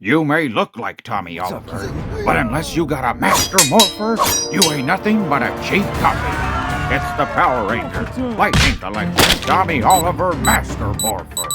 You may look like Tommy Oliver, but unless you got a Master Morpher, you ain't nothing but a cheap copy. It's the Power Rangers, Lightning Collection, Tommy Oliver Master Morpher.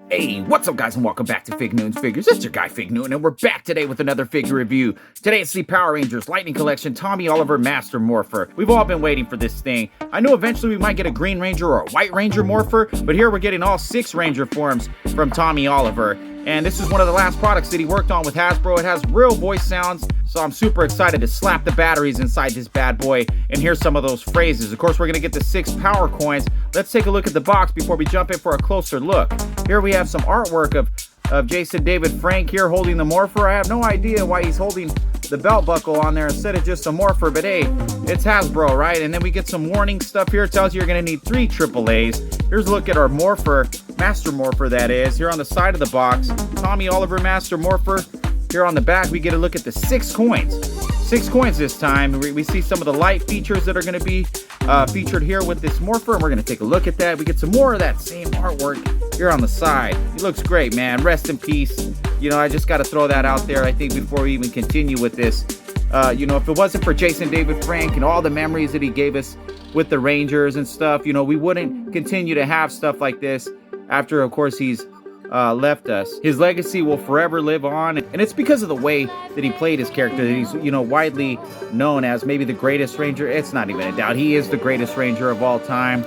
Hey, what's up guys and welcome back to Fig Noon's Figures. It's your guy Fig Noon and we're back today with another figure review. Today it's the Power Rangers Lightning Collection Tommy Oliver Master Morpher. We've all been waiting for this thing. I knew eventually we might get a Green Ranger or a White Ranger Morpher, but here we're getting all 6 Ranger forms from Tommy Oliver. And this is one of the last products that he worked on with Hasbro. It has real voice sounds, so I'm super excited to slap the batteries inside this bad boy and hear some of those phrases. Of course, we're gonna get the 6 power coins. Let's take a look at the box before we jump in for a closer look. Here we have some artwork of Jason David Frank here holding the Morpher. I have no idea why he's holding the belt buckle on there instead of just a Morpher, but hey, it's Hasbro, right? And then we get some warning stuff here. It tells you you're gonna need 3 AAAs. Here's a look at our Morpher, Master Morpher that is. Here on the side of the box, Tommy Oliver Master Morpher. Here on the back, we get a look at the 6 coins. 6 coins this time. We see some of the light features that are gonna be featured here with this Morpher, and we're gonna take a look at that. We get some more of that same artwork here on the side. He looks great, man. Rest in peace. You know, I just got to throw that out there, I think, before we even continue with this. You know, if it wasn't for Jason David Frank and all the memories that he gave us with the Rangers and stuff, you know, we wouldn't continue to have stuff like this after, of course, he's left us. His legacy will forever live on, and it's because of the way that he played his character that he's, you know, widely known as maybe the greatest Ranger. It's not even a doubt. He is the greatest Ranger of all time.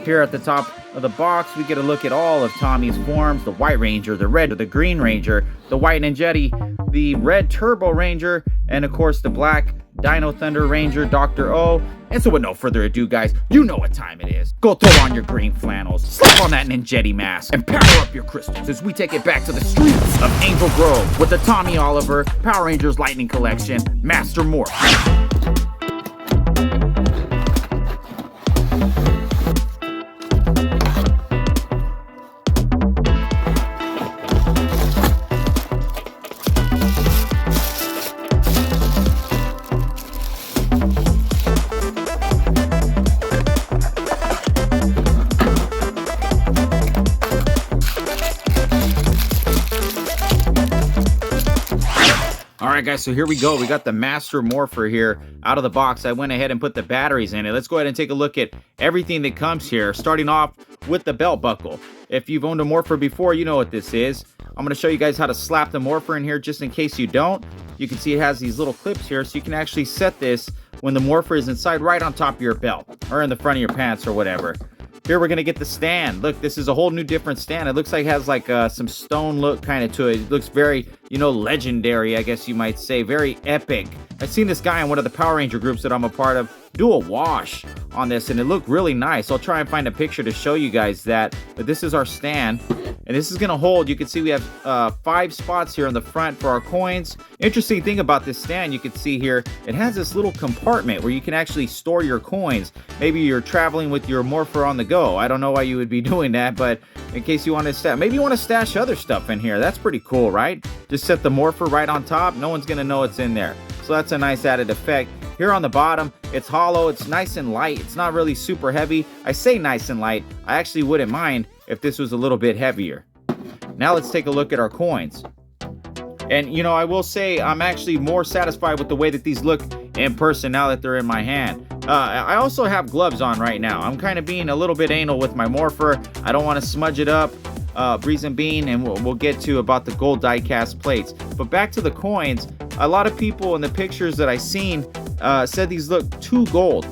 Here at the top of the box, we get a look at all of Tommy's forms: the White Ranger, the Red, the Green Ranger, the White Ninjetti, the Red Turbo Ranger, and of course the Black Dino Thunder Ranger, Dr. O. And so with no further ado, guys, you know what time it is. Go throw on your green flannels, slap on that Ninjetti mask, and power up your crystals as we take it back to the streets of Angel Grove with the Tommy Oliver Power Rangers Lightning Collection Master Morpher. Alright guys, so here we go. We got the Master Morpher here out of the box. I went ahead and put the batteries in it. Let's go ahead and take a look at everything that comes here, starting off with the belt buckle. If you've owned a Morpher before, you know what this is. I'm going to show you guys how to slap the Morpher in here just in case you don't. You can see it has these little clips here, so you can actually set this when the Morpher is inside right on top of your belt or in the front of your pants or whatever. Here we're going to get the stand. Look, this is a whole new different stand. It looks like it has like some stone look kind of to it. It looks very, you know, legendary, I guess you might say. Very epic. I've seen this guy in one of the Power Ranger groups that I'm a part of do a wash on this, and it looked really nice. I'll try and find a picture to show you guys that. But this is our stand, and this is going to hold. You can see we have 5 spots here in the front for our coins. Interesting thing about this stand, you can see here, it has this little compartment where you can actually store your coins. Maybe you're traveling with your Morpher on the go. I don't know why you would be doing that, but in case you want to stash, maybe you want to stash other stuff in here. That's pretty cool, right? Just set the Morpher right on top. No one's going to know it's in there. So that's a nice added effect. Here on the bottom, it's hollow, it's nice and light, it's not really super heavy. I say nice and light, I actually wouldn't mind if this was a little bit heavier. Now let's take a look at our coins. And you know, I will say I'm actually more satisfied with the way that these look in person now that they're in my hand. I also have gloves on right now. I'm kind of being a little bit anal with my Morpher. I don't want to smudge it up. Reason being, and we'll get to about the gold die-cast plates. But back to the coins, a lot of people in the pictures that I seen said these look too gold.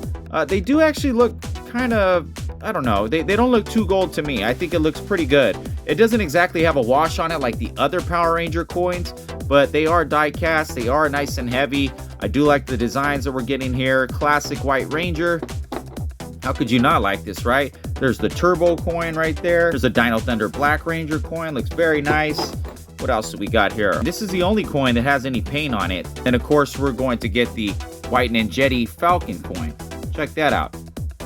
They do actually look kind of, I don't know, they don't look too gold to me. I think it looks pretty good. It doesn't exactly have a wash on it like the other Power Ranger coins, but they are die-cast, they are nice and heavy. I do like the designs that we're getting here. Classic White Ranger. How could you not like this, right? There's the Turbo coin right there. There's a Dino Thunder Black Ranger coin. Looks very nice. What else do we got here? This is the only coin that has any paint on it. And of course, we're going to get the White Ninjetti Falcon coin. Check that out.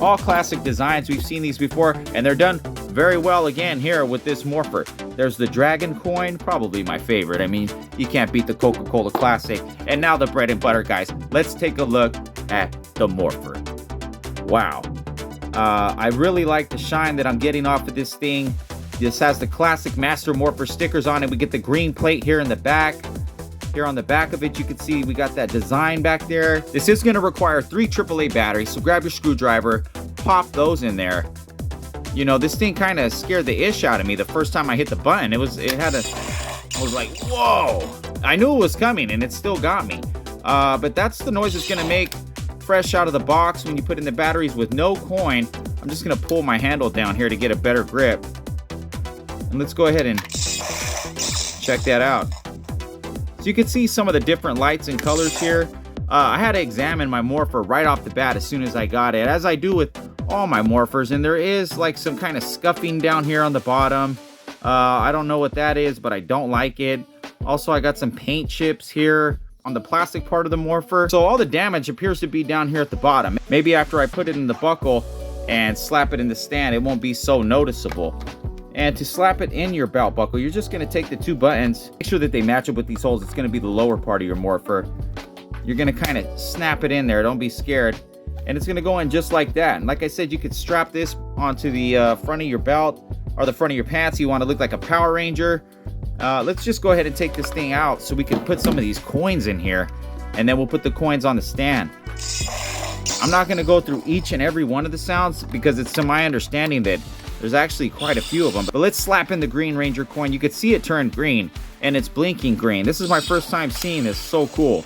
All classic designs. We've seen these before, and they're done very well again here with this Morpher. There's the Dragon coin, probably my favorite. I mean, you can't beat the Coca-Cola Classic. And now the bread and butter, guys. Let's take a look at the Morpher. Wow. I really like the shine that I'm getting off of this thing. This has the classic Master Morpher stickers on it. We get the green plate here in the back. Here on the back of it, you can see we got that design back there. This is going to require 3 AAA batteries, so grab your screwdriver, pop those in there. You know, this thing kind of scared the ish out of me the first time I hit the button. I was like, whoa! I knew it was coming, and it still got me. But that's the noise it's going to make fresh out of the box when you put in the batteries with no coin. I'm just going to pull my handle down here to get a better grip. And let's go ahead and check that out. So you can see some of the different lights and colors here. I had to examine my Morpher right off the bat as soon as I got it, as I do with all my Morphers, and there is like some kind of scuffing down here on the bottom. I don't know what that is, but I don't like it. Also, I got some paint chips here on the plastic part of the Morpher. So all the damage appears to be down here at the bottom. Maybe after I put it in the buckle and slap it in the stand, it won't be so noticeable. And to slap it in your belt buckle, you're just going to take the 2 buttons, make sure that they match up with these holes. It's going to be the lower part of your Morpher. You're going to kind of snap it in there. Don't be scared. And it's going to go in just like that. And like I said, you could strap this onto the front of your belt or the front of your pants. You want to look like a Power Ranger. Let's just go ahead and take this thing out so we can put some of these coins in here. And then we'll put the coins on the stand. I'm not going to go through each and every one of the sounds because it's to my understanding that there's actually quite a few of them. But let's slap in the Green Ranger coin. You can see it turn green and it's blinking green. This is my first time seeing this. So cool.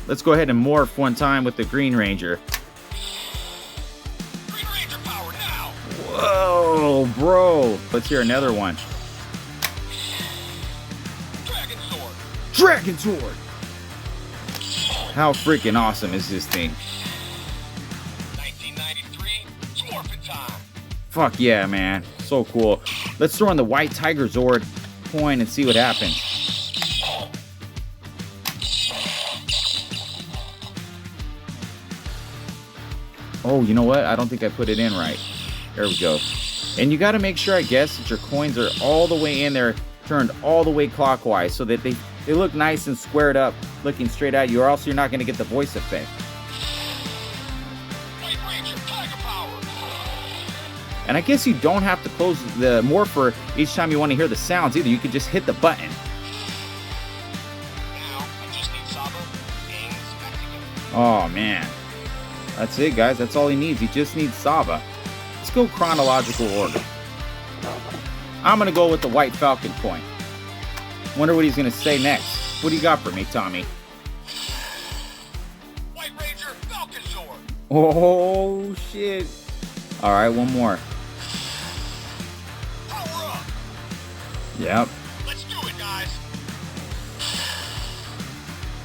Let's go ahead and morph one time with the Green Ranger. Green Ranger power now. Whoa, bro. Let's hear another one. Dragon sword. Dragon sword. How freaking awesome is this thing? 1993. It's morphin' time. Fuck yeah, man. So cool. Let's throw in the White Tiger Zord coin and see what happens. Oh, you know what? I don't think I put it in right. There we go. And you got to make sure, I guess, that your coins are all the way in there, turned all the way clockwise so that they look nice and squared up, looking straight at you, or else you're not going to get the voice effect. White Ranger Tiger power. And I guess you don't have to close the Morpher each time you want to hear the sounds either. You can just hit the button. Now I just need Sabo and Spectacle. Oh, man. That's it, guys. That's all he needs. He just needs Saba. Let's go chronological order. I'm going to go with the White Falcon coin. Wonder what he's going to say next. What do you got for me, Tommy? White Ranger Falcon sword. Oh, shit. All right, one more. Power up. Yep. Let's do it, guys.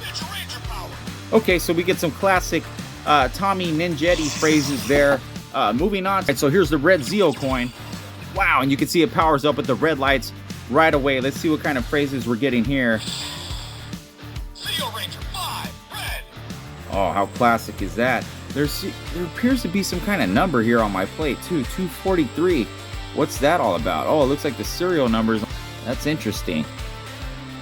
Ninja Ranger power. Okay, so we get some classic Tommy Ninjetti phrases there. Moving on. So here's the red Zeo coin. Wow, and you can see it powers up with the red lights right away. Let's see what kind of phrases we're getting here. Zeo Ranger 5, red. Oh, how classic is that? There appears to be some kind of number here on my plate too. 243. What's that all about? Oh, it looks like the serial numbers. That's interesting.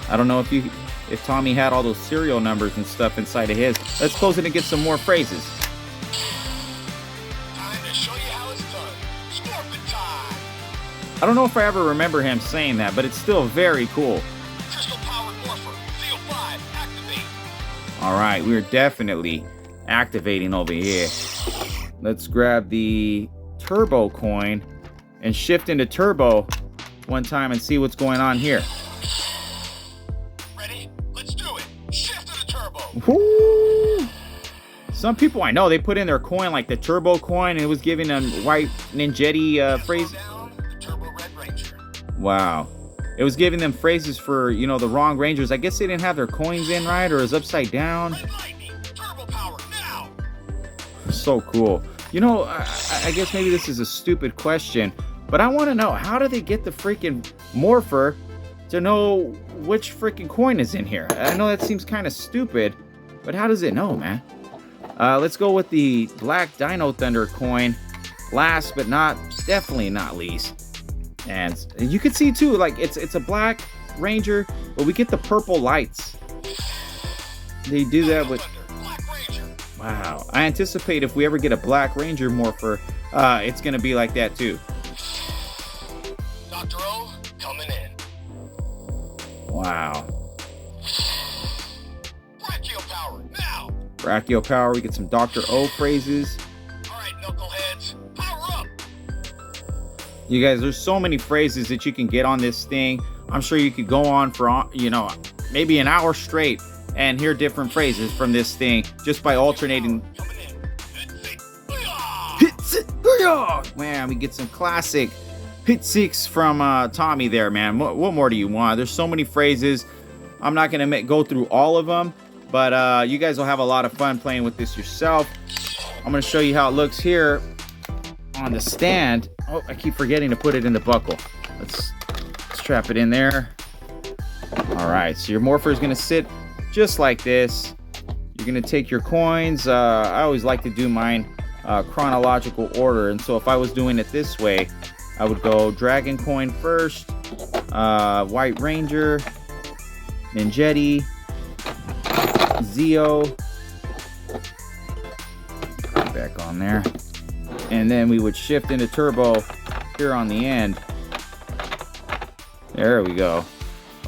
I don't know if Tommy had all those serial numbers and stuff inside of his. Let's close it and get some more phrases. Time to show you how it's done. Scorpion time. I don't know if I ever remember him saying that, but it's still very cool. Crystal powered Morpher. Zeo 5, activate. All right, we're definitely activating over here. Let's grab the turbo coin and shift into turbo one time and see what's going on here. Ready? Let's do it. Shift to the turbo. Woo! Some people I know, they put in their coin like the turbo coin and it was giving them White Ninjetti phrase. Down the Turbo Red Ranger. Wow. It was giving them phrases for, you know, the wrong Rangers. I guess they didn't have their coins in right, or it was upside down. Red Lightning. Turbo power now. So cool. You know, I guess maybe this is a stupid question, but I want to know, how do they get the freaking Morpher to know which freaking coin is in here? I know that seems kind of stupid, but how does it know, man? Let's go with the Black Dino Thunder coin. Last but definitely not least. And you can see too, like it's a Black Ranger, but we get the purple lights. They do that with... Black Ranger. Wow. I anticipate if we ever get a Black Ranger Morpher, it's going to be like that too. Dr. O, coming in. Wow. Brachio power, now! Brachio power. We get some Dr. O phrases. Alright, knuckleheads, power up! You guys, there's so many phrases that you can get on this thing. I'm sure you could go on for, you know, maybe an hour straight and hear different phrases from this thing just by alternating. Coming in. Man, we get some classic hit six from Tommy there, man. What more do you want? There's so many phrases. I'm not going to go through all of them, but you guys will have a lot of fun playing with this yourself. I'm going to show you how it looks here on the stand. Oh, I keep forgetting to put it in the buckle. Let's strap it in there. All right, so your Morpher is going to sit just like this. You're going to take your coins. I always like to do mine chronological order, and so if I was doing it this way, I would go Dragon Coin first, White Ranger, Ninjetti, Zeo, back on there, and then we would shift into Turbo here on the end. There we go.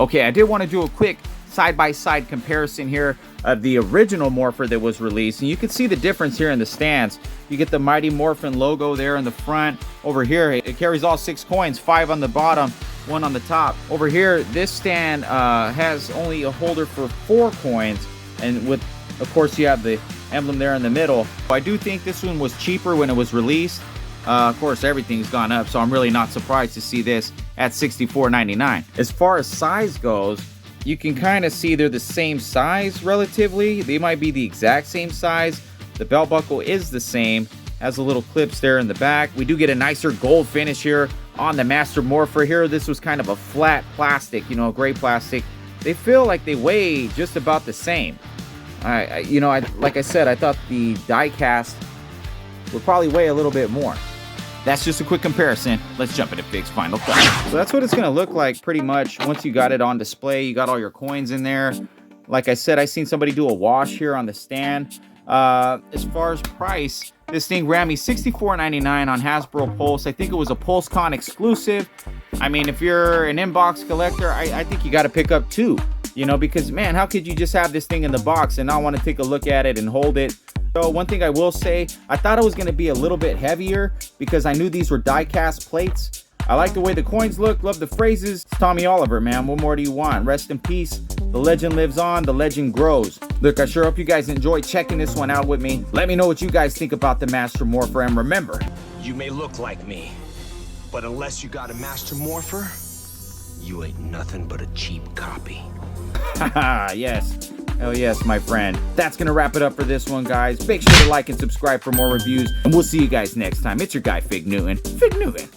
Okay, I did want to do a quick side-by-side comparison here of the original Morpher that was released, and you can see the difference here in the stands. You get the Mighty Morphin logo there in the front. Over here, it carries all 6 coins, 5 on the bottom, 1 on the top. Over here, this stand has only a holder for 4 coins, and with, of course, you have the emblem there in the middle. I do think this one was cheaper when it was released. Of course, everything's gone up, so I'm really not surprised to see this at $64.99. As far as size goes, you can kind of see they're the same size relatively. They might be the exact same size. The belt buckle is the same, has the little clips there in the back. We do get a nicer gold finish here on the Master Morpher here. This was kind of a flat plastic, you know, gray plastic. They feel like they weigh just about the same. Like I said, I thought the die cast would probably weigh a little bit more. That's just a quick comparison. Let's jump into Big's final thought. So that's what it's going to look like pretty much once you got it on display. You got all your coins in there. Like I said, I seen somebody do a wash here on the stand. As far as price, this thing ran me $64.99 on Hasbro Pulse. I think it was a PulseCon exclusive. I mean, if you're an inbox collector, I think you got to pick up 2. You know, because, man, how could you just have this thing in the box and not want to take a look at it and hold it? So one thing I will say, I thought it was going to be a little bit heavier because I knew these were die-cast plates. I like the way the coins look, love the phrases. It's Tommy Oliver, man. What more do you want? Rest in peace. The legend lives on, the legend grows. Look, I sure hope you guys enjoyed checking this one out with me. Let me know what you guys think about the Master Morpher, and remember, You may look like me, but unless you got a Master Morpher, you ain't nothing but a cheap copy. Haha, yes. Hell yes, my friend. That's gonna wrap it up for this one, guys. Make sure to like and subscribe for more reviews, and we'll see you guys next time. It's your guy, Fig Newton. Fig Newton.